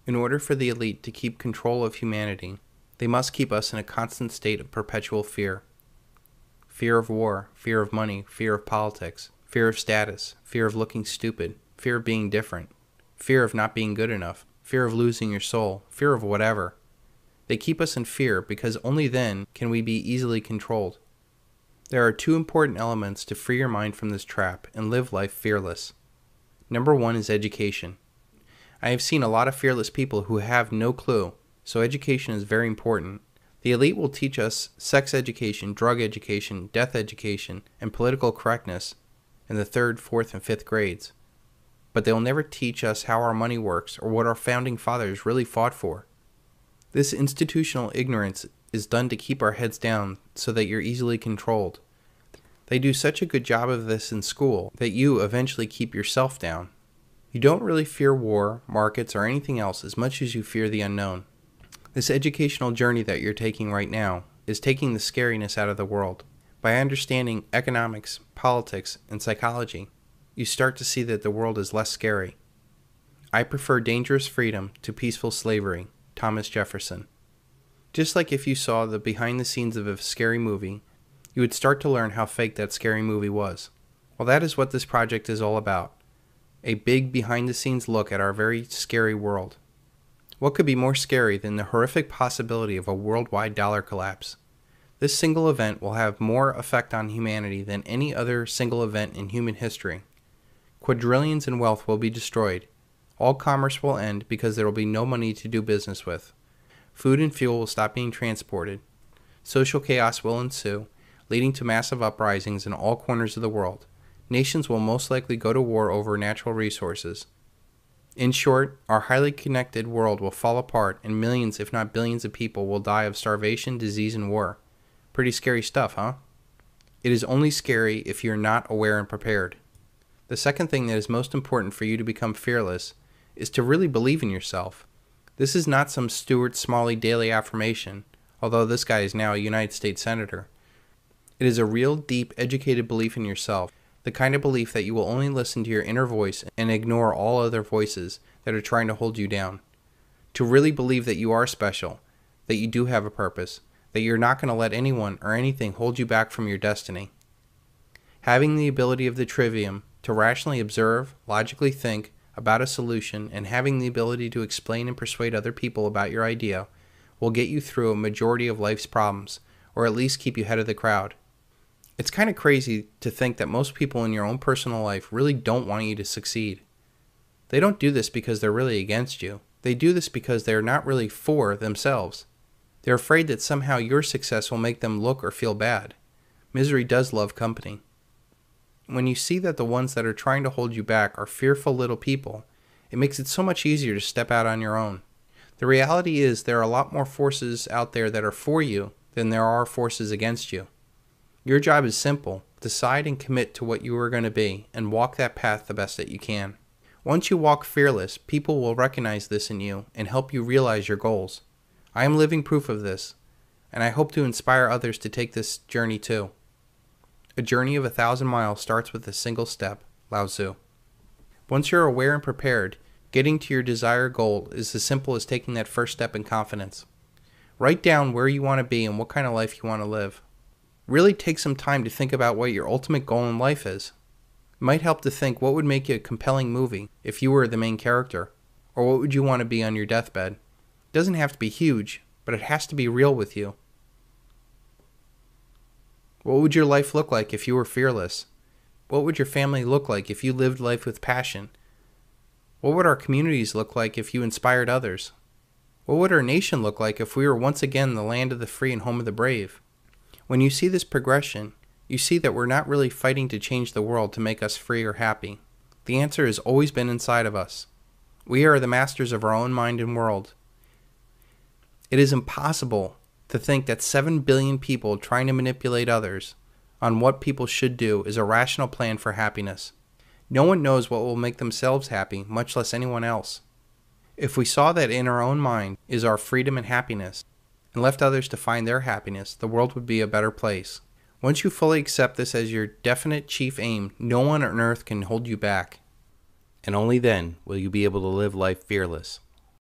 In order for the elite to keep control of humanity, they must keep us in a constant state of perpetual fear. Fear of war, fear of money, fear of politics, fear of status, fear of looking stupid, fear of being different, fear of not being good enough, fear of losing your soul, fear of whatever. They keep us in fear because only then can we be easily controlled. There are two important elements to free your mind from this trap and live life fearless. Number one is education. I have seen a lot of fearless people who have no clue, so education is very important. The elite will teach us sex education, drug education, death education, and political correctness in the 3rd, 4th, and 5th grades. But they'll never teach us how our money works or what our founding fathers really fought for. This institutional ignorance is done to keep our heads down so that you're easily controlled. They do such a good job of this in school that you eventually keep yourself down. You don't really fear war, markets, or anything else as much as you fear the unknown. This educational journey that you're taking right now is taking the scariness out of the world. By understanding economics, politics, and psychology, you start to see that the world is less scary. I prefer dangerous freedom to peaceful slavery. Thomas Jefferson. Just like if you saw the behind the scenes of a scary movie, you would start to learn how fake that scary movie was. Well, that is what this project is all about. A big behind the scenes look at our very scary world. What could be more scary than the horrific possibility of a worldwide dollar collapse? This single event will have more effect on humanity than any other single event in human history. Quadrillions in wealth will be destroyed. All commerce will end because there will be no money to do business with. Food and fuel will stop being transported. Social chaos will ensue, leading to massive uprisings in all corners of the world. Nations will most likely go to war over natural resources. In short, our highly connected world will fall apart and millions, if not billions of people will die of starvation, disease, and war. Pretty scary stuff, huh? It is only scary if you're not aware and prepared. The second thing that is most important for you to become fearless is to really believe in yourself. This is not some Stuart Smalley daily affirmation, although this guy is now a United States Senator. It is a real, deep, educated belief in yourself, the kind of belief that you will only listen to your inner voice and ignore all other voices that are trying to hold you down. To really believe that you are special, that you do have a purpose, that you're not going to let anyone or anything hold you back from your destiny. Having the ability of the trivium to rationally observe, logically think about a solution, and having the ability to explain and persuade other people about your idea will get you through a majority of life's problems, or at least keep you ahead of the crowd. It's kind of crazy to think that most people in your own personal life really don't want you to succeed. They don't do this because they're really against you. They do this because they're not really for themselves. They're afraid that somehow your success will make them look or feel bad. Misery does love company. When you see that the ones that are trying to hold you back are fearful little people, it makes it so much easier to step out on your own. The reality is there are a lot more forces out there that are for you than there are forces against you. Your job is simple. Decide and commit to what you are going to be and walk that path the best that you can. Once you walk fearless, people will recognize this in you and help you realize your goals. I am living proof of this, and I hope to inspire others to take this journey too. A journey of 1,000 miles starts with a single step, Lao Tzu. Once you're aware and prepared, getting to your desired goal is as simple as taking that first step in confidence. Write down where you want to be and what kind of life you want to live. Really take some time to think about what your ultimate goal in life is. It might help to think what would make you a compelling movie if you were the main character, or what would you want to be on your deathbed. It doesn't have to be huge, but it has to be real with you. What would your life look like if you were fearless? What would your family look like if you lived life with passion? What would our communities look like if you inspired others? What would our nation look like if we were once again the land of the free and home of the brave? When you see this progression, you see that we're not really fighting to change the world to make us free or happy. The answer has always been inside of us. We are the masters of our own mind and world. It is impossible to think that 7 billion people trying to manipulate others on what people should do is a rational plan for happiness. No one knows what will make themselves happy, much less anyone else. If we saw that in our own mind is our freedom and happiness, and left others to find their happiness, the world would be a better place. Once you fully accept this as your definite chief aim, no one on earth can hold you back. And only then will you be able to live life fearless.